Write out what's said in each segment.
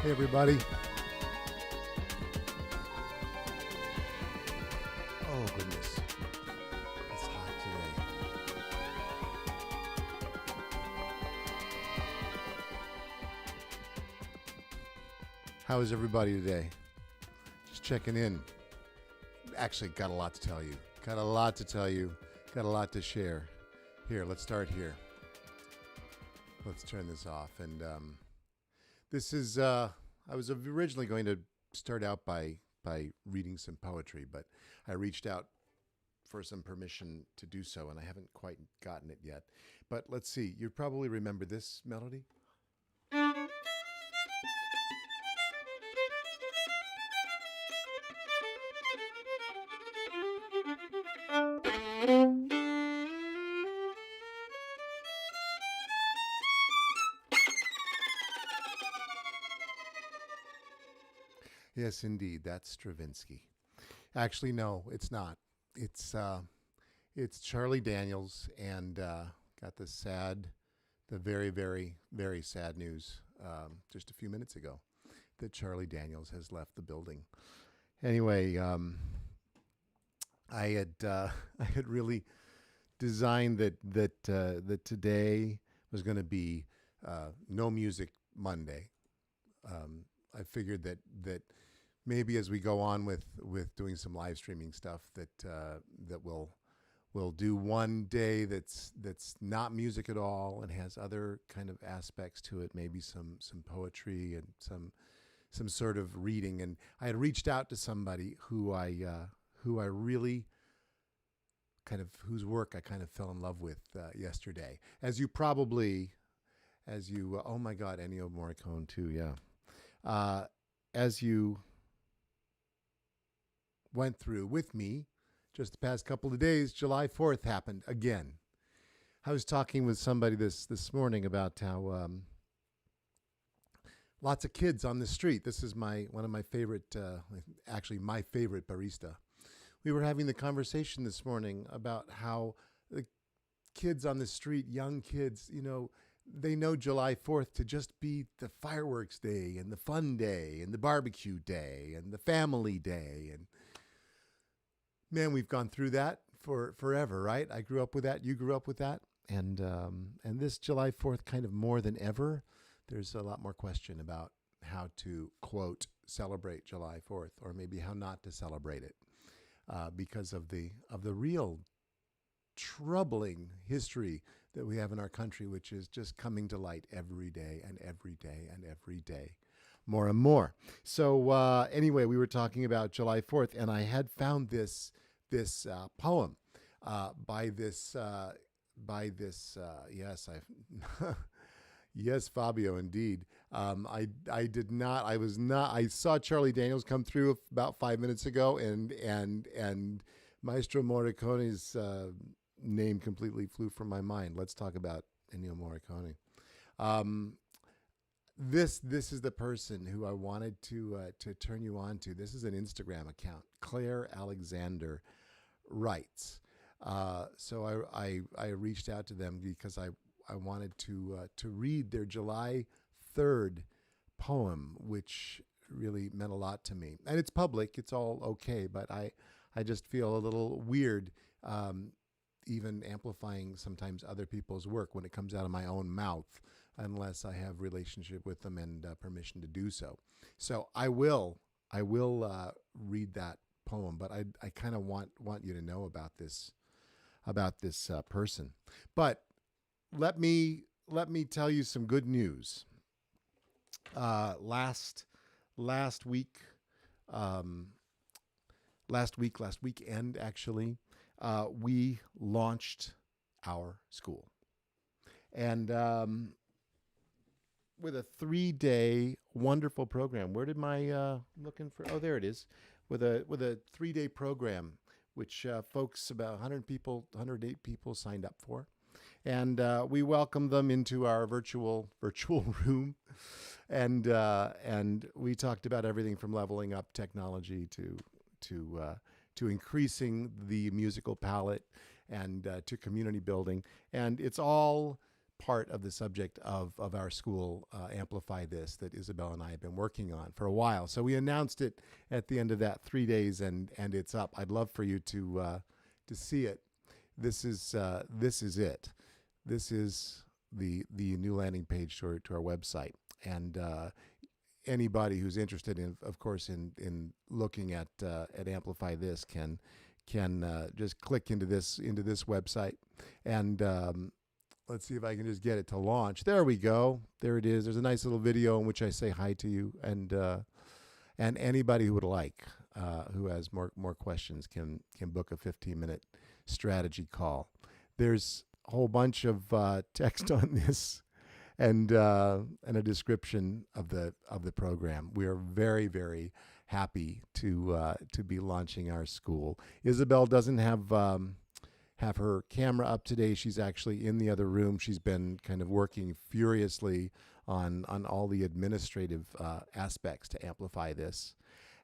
Hey, everybody. Oh, goodness. It's hot today. How is everybody today? Just checking in. Actually, got a lot to tell you. Got a lot to tell you. Got a lot to share. Here, let's start here. Let's turn this off. And this is, I was originally going to start out by reading some poetry, but I reached out for some permission to do so, and I haven't quite gotten it yet. But let's see. You probably remember this melody. Yes, indeed. That's Stravinsky. Actually, no, it's not. It's Charlie Daniels, and got the very, very, very sad news just a few minutes ago that Charlie Daniels has left the building. Anyway, I had I had really designed that today was going to be no music Monday. I figured that maybe as we go on with doing some live streaming stuff that we'll do one day that's not music at all and has other kind of aspects to it, maybe some poetry and some sort of reading. And I had reached out to somebody who I really whose work I kind of fell in love with yesterday. Oh my God, Ennio Morricone too, yeah. As you went through with me just the past couple of days, July 4th happened again. I was talking with somebody this morning about how lots of kids on the street. This is one of my favorite, actually my favorite barista. We were having the conversation this morning about how the kids on the street, young kids, they know July 4th to just be the fireworks day and the fun day and the barbecue day and the family day. And man, we've gone through that for forever, right? I grew up with that. You grew up with that. And this July 4th, kind of more than ever, there's a lot more question about how to, quote, celebrate July 4th, or maybe how not to celebrate it because of the real troubling history that we have in our country, which is just coming to light every day and every day and every day, more and more. So anyway, we were talking about July 4th, and I had found this poem by this yes, I yes, Fabio, indeed. I did not. I was not. I saw Charlie Daniels come through about 5 minutes ago, and Maestro Morricone's name completely flew from my mind. Let's talk about Ennio Morricone. This is the person who I wanted to turn you on to. This is an Instagram account. Claire Alexander writes. So I reached out to them because I wanted to read their July 3rd poem, which really meant a lot to me. And it's public. It's all okay, but I just feel a little weird even amplifying sometimes other people's work when it comes out of my own mouth, unless I have relationship with them and permission to do so. So I will read that poem, but I kind of want you to know about this person. But let me tell you some good news. Last weekend, actually, we launched our school, and with a 3-day wonderful program. Where did my looking for? Oh, there it is. With a 3-day program, which folks, about 108 people signed up for. And we welcomed them into our virtual room, and we talked about everything from leveling up technology to increasing the musical palette and to community building. And it's all part of the subject of our school, Amplify This, that Isabel and I have been working on for a while. So we announced it at the end of that 3 days, and it's up. I'd love for you to see it. This is it. This is the new landing page to our website, and anybody who's interested in, of course, in looking at Amplify This can just click into this website, and let's see if I can just get it to launch. There we go. There it is. There's a nice little video in which I say hi to you, and anybody who would like, who has more questions, can book a 15-minute strategy call. There's a whole bunch of text on this, and a description of the program. We are very, very happy to be launching our school. Isabel doesn't have her camera up today. She's actually in the other room. She's been kind of working furiously on all the administrative aspects to amplify this.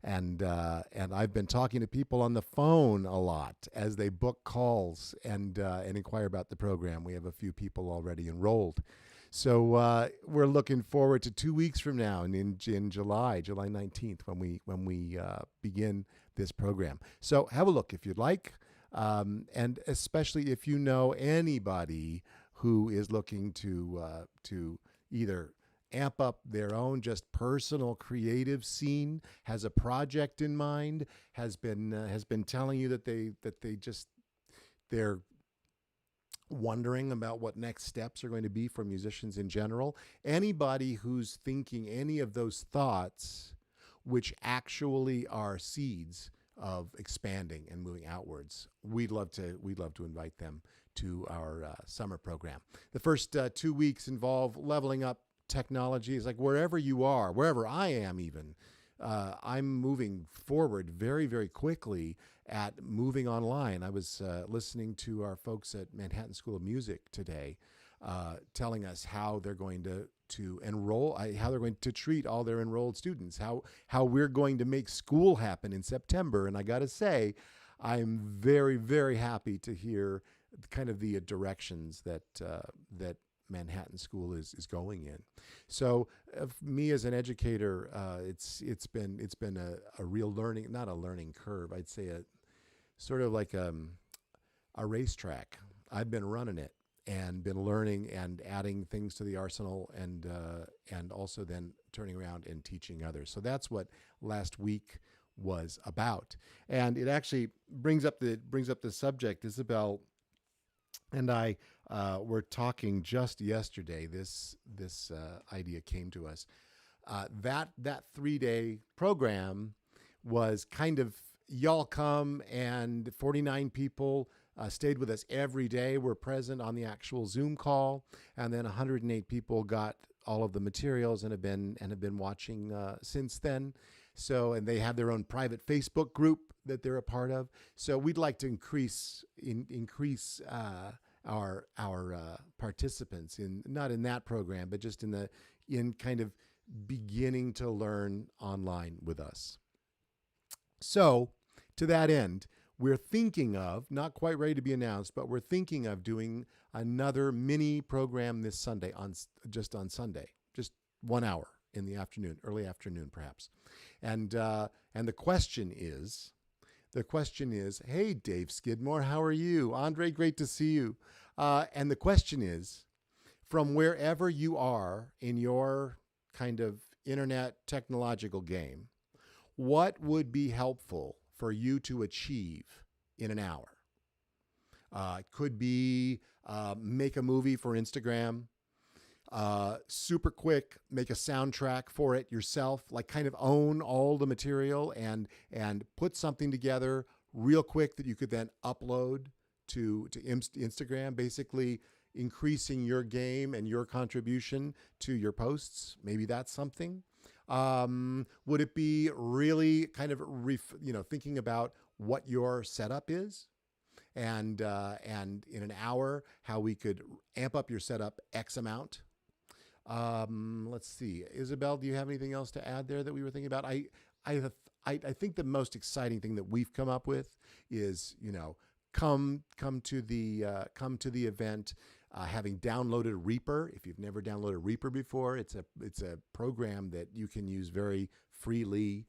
And I've been talking to people on the phone a lot as they book calls and inquire about the program. We have a few people already enrolled. So we're looking forward to 2 weeks from now, and in July 19th, when we begin this program. So have a look if you'd like, and especially if you know anybody who is looking to either amp up their own just personal creative scene, has a project in mind, has been telling you that they're wondering about what next steps are going to be for musicians in general. Anybody who's thinking any of those thoughts, which actually are seeds of expanding and moving outwards, we'd love to invite them to our summer program. The first 2 weeks involve leveling up technology. It's like wherever you are, wherever I am even, I'm moving forward very, very quickly at moving online. I was listening to our folks at Manhattan School of Music today, telling us how they're going to enroll, how they're going to treat all their enrolled students, how we're going to make school happen in September. And I got to say, I'm very, very happy to hear kind of the directions that Manhattan School is going in. So me as an educator, it's been a real learning, not a learning curve, I'd say a sort of like a racetrack. I've been running it and been learning and adding things to the arsenal, and also then turning around and teaching others. So that's what last week was about, and it actually brings up the subject. Isabel and I were talking just yesterday. This idea came to us. That 3-day program was kind of, y'all come, and 49 people stayed with us every day, were present on the actual Zoom call, and then 108 people got all of the materials and have been watching since then. So, and they have their own private Facebook group that they're a part of. So we'd like to increase our participants not in that program, but just in kind of beginning to learn online with us. So to that end, we're thinking of, not quite ready to be announced, but we're thinking of doing another mini program this Sunday, on Sunday, just 1 hour in the afternoon, early afternoon perhaps. And the question is, hey, Dave Skidmore, how are you? Andre, great to see you. And the question is, from wherever you are in your kind of internet technological game, what would be helpful for you to achieve in an hour? It could be make a movie for Instagram, super quick, make a soundtrack for it yourself, like kind of own all the material and put something together real quick that you could then upload to Instagram, basically increasing your game and your contribution to your posts. Maybe that's something. Would it be really kind of thinking about what your setup is, and in an hour how we could amp up your setup X amount? Let's see, Isabel, do you have anything else to add there that we were thinking about? I think the most exciting thing that we've come up with is, come to the event. having downloaded Reaper. If you've never downloaded Reaper before, it's a program that you can use very freely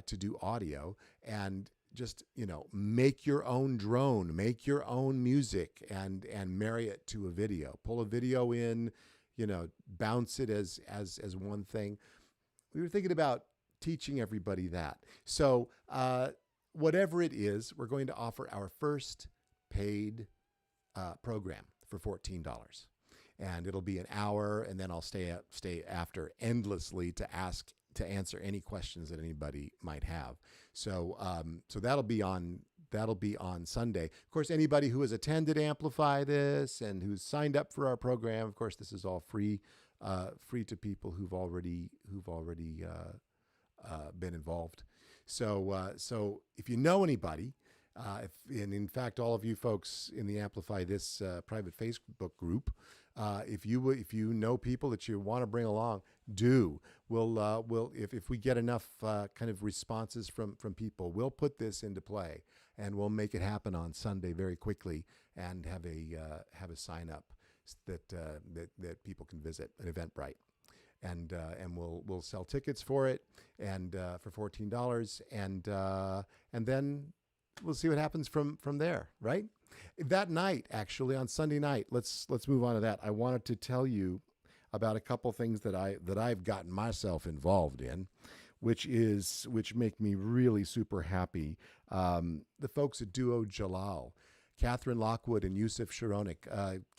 to do audio, and just make your own drone, make your own music, and marry it to a video. Pull a video in, bounce it as one thing. We were thinking about teaching everybody that. So whatever it is, we're going to offer our first paid program for $14. And it'll be an hour, and then I'll stay after endlessly to answer any questions that anybody might have. So that'll be on Sunday. Of course, anybody who has attended Amplify this and who's signed up for our program, of course, this is all free to people who've already been involved. So if you know anybody, and in fact, all of you folks in the Amplify this private Facebook group, if you know people that you want to bring along, we'll if we get enough kind of responses from people, we'll put this into play, and we'll make it happen on Sunday very quickly, and have a sign up that people can visit at Eventbrite. And we'll sell tickets for it, and for $14, and then we'll see what happens from there, right? That night, actually, on Sunday night, let's move on to that. I wanted to tell you about a couple things that I've gotten myself involved in, which make me really super happy. The folks at Duo Jalal, Catherine Lockwood and Yusuf Sharonik.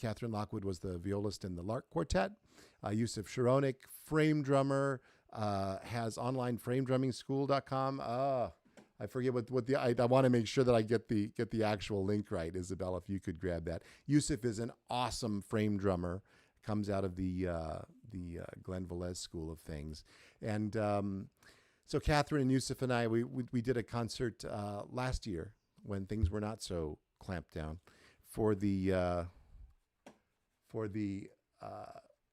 Catherine Lockwood was the violist in the Lark Quartet. Yusuf Sharonik, frame drummer, has online framedrummingschool.com. I forget what the I want to make sure that I get the actual link right. Isabel, if you could grab that. Yusuf is an awesome frame drummer. Comes out of the Glenn Velez School of Things, and so Catherine and Yusuf and I we did a concert last year when things were not so clamped down for the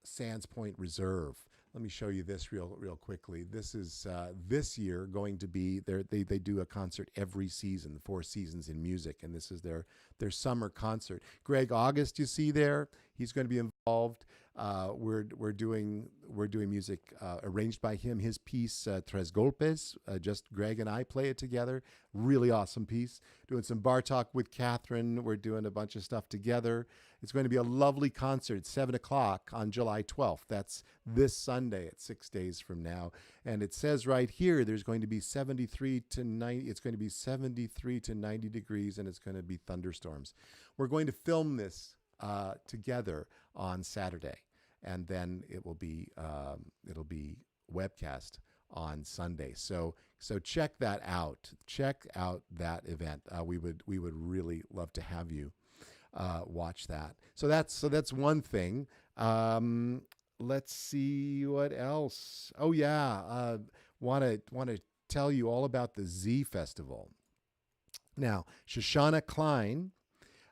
Sands Point Reserve. Let me show you this real quickly. This is this year going to be they do a concert every season, 4 seasons in music, and this is their summer concert. Greg August, you see there, he's going to be involved. We're doing music arranged by him. His piece Tres Golpes, just Greg and I play it together. Really awesome piece. Doing some bar talk with Catherine. We're doing a bunch of stuff together. It's going to be a lovely concert, 7 o'clock on July 12th. That's this Sunday at 6 days from now. And it says right here, there's going to be 73 to 90. It's going to be 73 to 90 degrees, and it's going to be thunderstorms. We're going to film this together on Saturday, and then it'll be webcast on Sunday. So check that out. Check out that event. We would really love to have you watch that. So that's one thing. Let's see what else. Oh yeah, want to tell you all about the Z Festival. Now, Shoshana Klein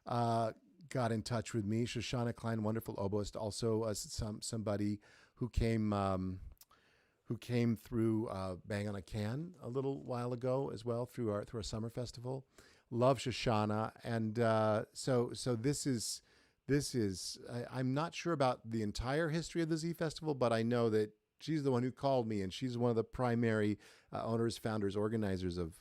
got in touch with me. Shoshana Klein, wonderful oboist, also somebody who came through Bang on a Can a little while ago as well through our summer festival. Love Shoshana, and so this is I'm not sure about the entire history of the Z Festival, but I know that she's the one who called me, and she's one of the primary owners, founders, organizers of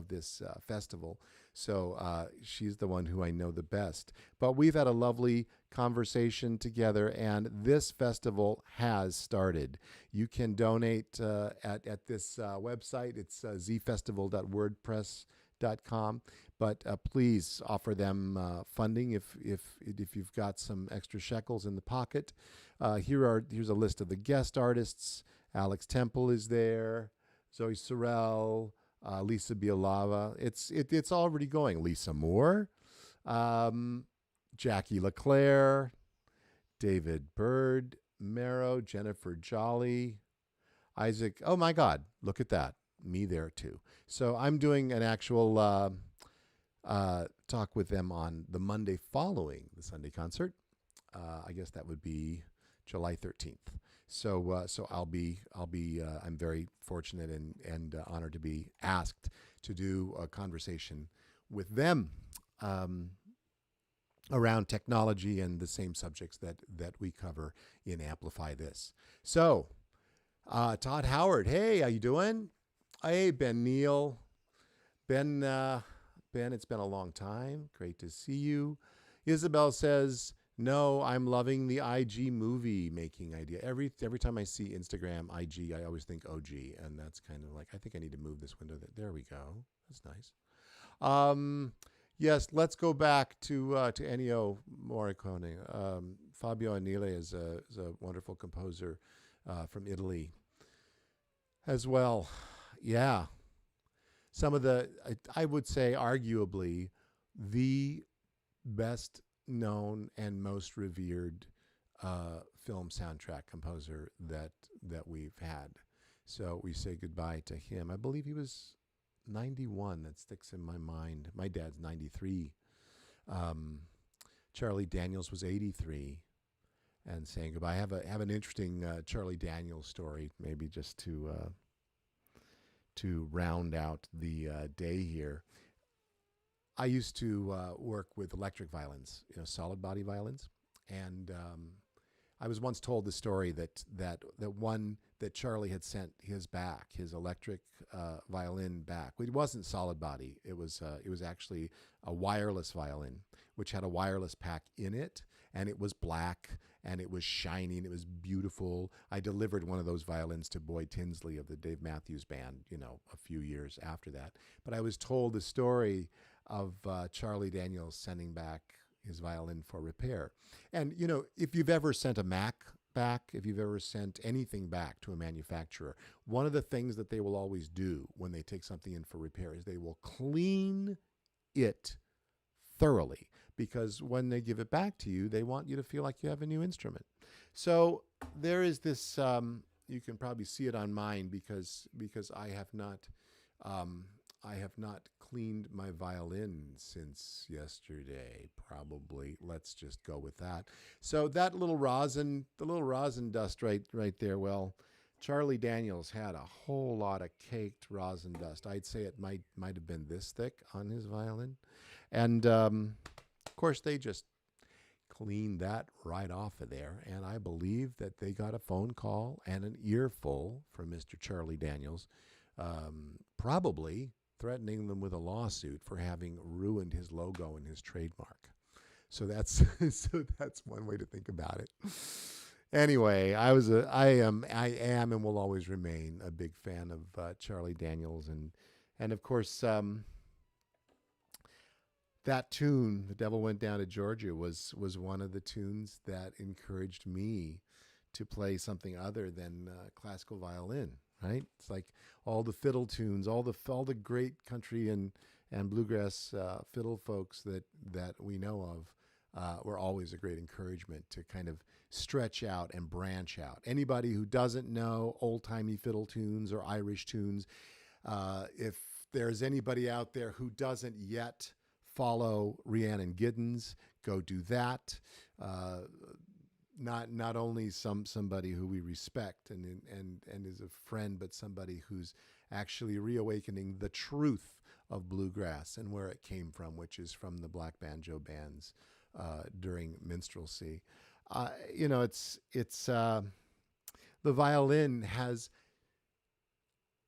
this festival. So she's the one who I know the best. But we've had a lovely conversation together, and this festival has started. You can donate at this website. It's zfestival.wordpress.com. But please offer them funding if you've got some extra shekels in the pocket. Here's a list of the guest artists. Alex Temple is there. Zoe Sorrell, Lisa Bialava. It's already going. Lisa Moore, Jackie LeClaire, David Bird, Mero, Jennifer Jolly, Isaac. Oh my God, look at that. Me there too. So I'm doing an actual talk with them on the Monday following the Sunday concert. I guess that would be July 13th. So I'm very fortunate and honored to be asked to do a conversation with them. around technology and the same subjects that we cover in Amplify This. So, Todd Howard, hey, how you doing? Hey, Ben Neal. Ben, it's been a long time. Great to see you. Isabel says, no, I'm loving the IG movie making idea. Every time I see Instagram IG, I always think OG, and that's kind of like, I think I need to move this window. There we go. That's nice. Yes, let's go back to Ennio Morricone. Fabio Anile is a wonderful composer from Italy as well. Yeah, some of the, I would say, arguably the best known and most revered film soundtrack composer that we've had. So we say goodbye to him. I believe he was 91. That sticks in my mind. My dad's 93. Charlie Daniels was 83, and saying goodbye. I have an interesting Charlie Daniels story, maybe just to round out the day here. I used to work with electric violins, solid body violins, and I was once told the story that one that Charlie had sent his electric violin back. It wasn't solid body. It was actually a wireless violin, which had a wireless pack in it, and it was black and it was shining. It was beautiful. I delivered one of those violins to Boyd Tinsley of the Dave Matthews Band, a few years after that. But I was told the story of Charlie Daniels sending back his violin for repair. And, if you've ever sent a Mac back, if you've ever sent anything back to a manufacturer, one of the things that they will always do when they take something in for repair is they will clean it thoroughly, because when they give it back to you, they want you to feel like you have a new instrument. So there is this, you can probably see it on mine because I have not cleaned my violin since yesterday, probably. Let's just go with that. So that little rosin dust right there, well, Charlie Daniels had a whole lot of caked rosin dust. I'd say it might have been this thick on his violin. And, of course, they just cleaned that right off of there. And I believe that they got a phone call and an earful from Mr. Charlie Daniels, probably threatening them with a lawsuit for having ruined his logo and his trademark. So that's one way to think about it. Anyway, I am and will always remain a big fan of Charlie Daniels, and of course that tune, "The Devil Went Down to Georgia," was one of the tunes that encouraged me to play something other than classical violin. Right? It's like all the fiddle tunes, all the great country and bluegrass fiddle folks that we know of were always a great encouragement to kind of stretch out and branch out. Anybody who doesn't know old-timey fiddle tunes or Irish tunes, if there's anybody out there who doesn't yet follow Rhiannon Giddens, go do that. Not only somebody who we respect and is a friend, but somebody who's actually reawakening the truth of bluegrass and where it came from, which is from the black banjo bands during minstrelsy. It's the violin has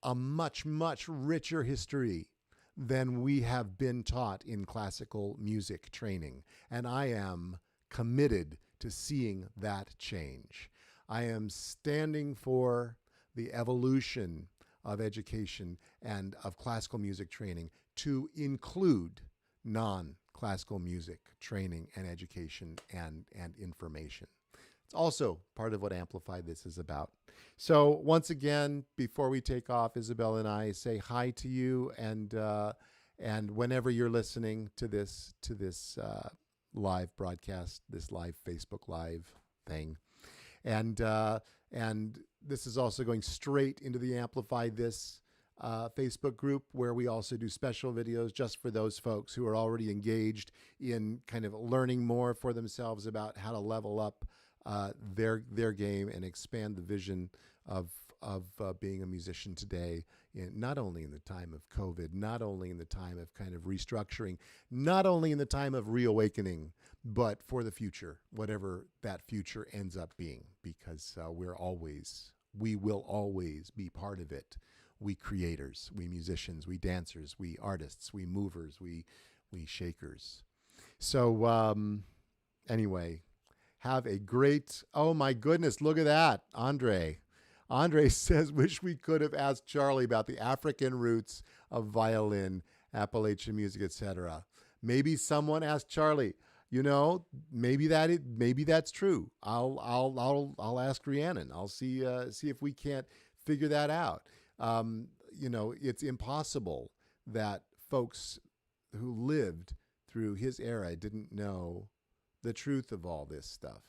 a much richer history than we have been taught in classical music training, and I am committed to seeing that change. I am standing for the evolution of education and of classical music training to include non-classical music training and education and information. It's also part of what Amplify This is about. So once again, before we take off, Isabel and I say hi to you, and whenever you're listening to this live broadcast, this live Facebook Live thing. And this is also going straight into the Amplify This Facebook group, where we also do special videos just for those folks who are already engaged in kind of learning more for themselves about how to level up their game and expand the vision of being a musician today, not only in the time of COVID, not only in the time of kind of restructuring, not only in the time of reawakening, but for the future, whatever that future ends up being, because we will always be part of it. We creators, we musicians, we dancers, we artists, we movers, we shakers. So anyway, have a great, oh my goodness, look at that, Andre. Andre says, wish we could have asked Charlie about the African roots of violin, Appalachian music, etc. Maybe someone asked Charlie. Maybe that's true. I'll ask Rhiannon. I'll see if we can't figure that out. It's impossible that folks who lived through his era didn't know the truth of all this stuff.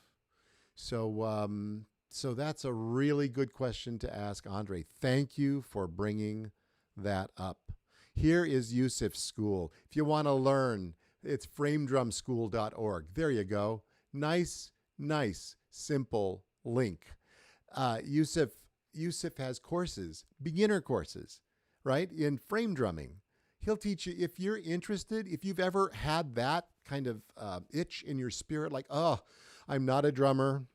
So that's a really good question to ask, Andre. Thank you for bringing that up. Here is Yusuf's school. If you want to learn, it's framedrumschool.org. There you go. Nice, simple link. Yusuf has courses, beginner courses, right, in frame drumming. He'll teach you, if you're interested, if you've ever had that kind of itch in your spirit, like, oh, I'm not a drummer,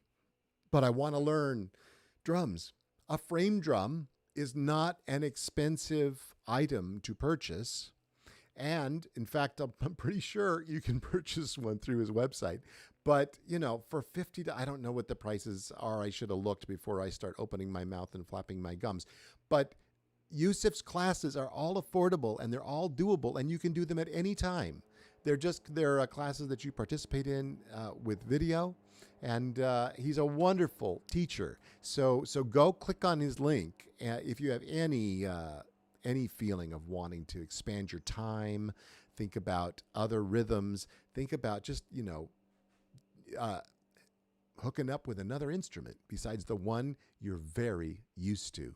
but I want to learn drums. A frame drum is not an expensive item to purchase. And in fact, I'm pretty sure you can purchase one through his website. But, for $50, I don't know what the prices are. I should have looked before I start opening my mouth and flapping my gums. But Yusuf's classes are all affordable and they're all doable, and you can do them at any time. They're classes that you participate in with video, and he's a wonderful teacher. So go click on his link if you have any feeling of wanting to expand your time, think about other rhythms, think about just hooking up with another instrument besides the one you're very used to.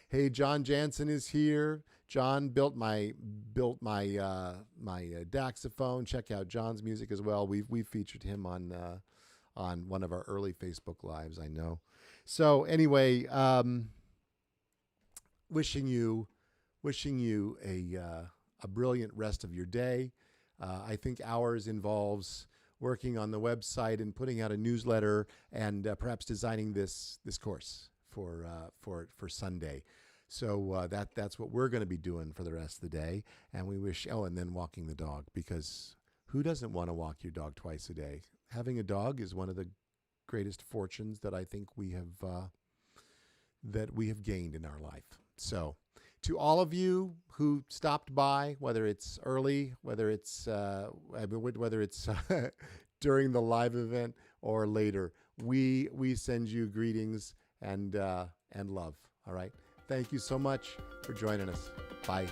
Hey, John Jansen is here. John built my Daxophone. Check out John's music as well. We've featured him on one of our early Facebook Lives, I know. So anyway, wishing you a brilliant rest of your day. I think ours involves working on the website and putting out a newsletter and perhaps designing this course for Sunday. So that's what we're going to be doing for the rest of the day. And we wish, and then walking the dog, because who doesn't want to walk your dog twice a day? Having a dog is one of the greatest fortunes that I think we have gained in our life. So to all of you who stopped by, whether it's early, whether it's during the live event or later, we send you greetings and love. All right. Thank you so much for joining us. Bye.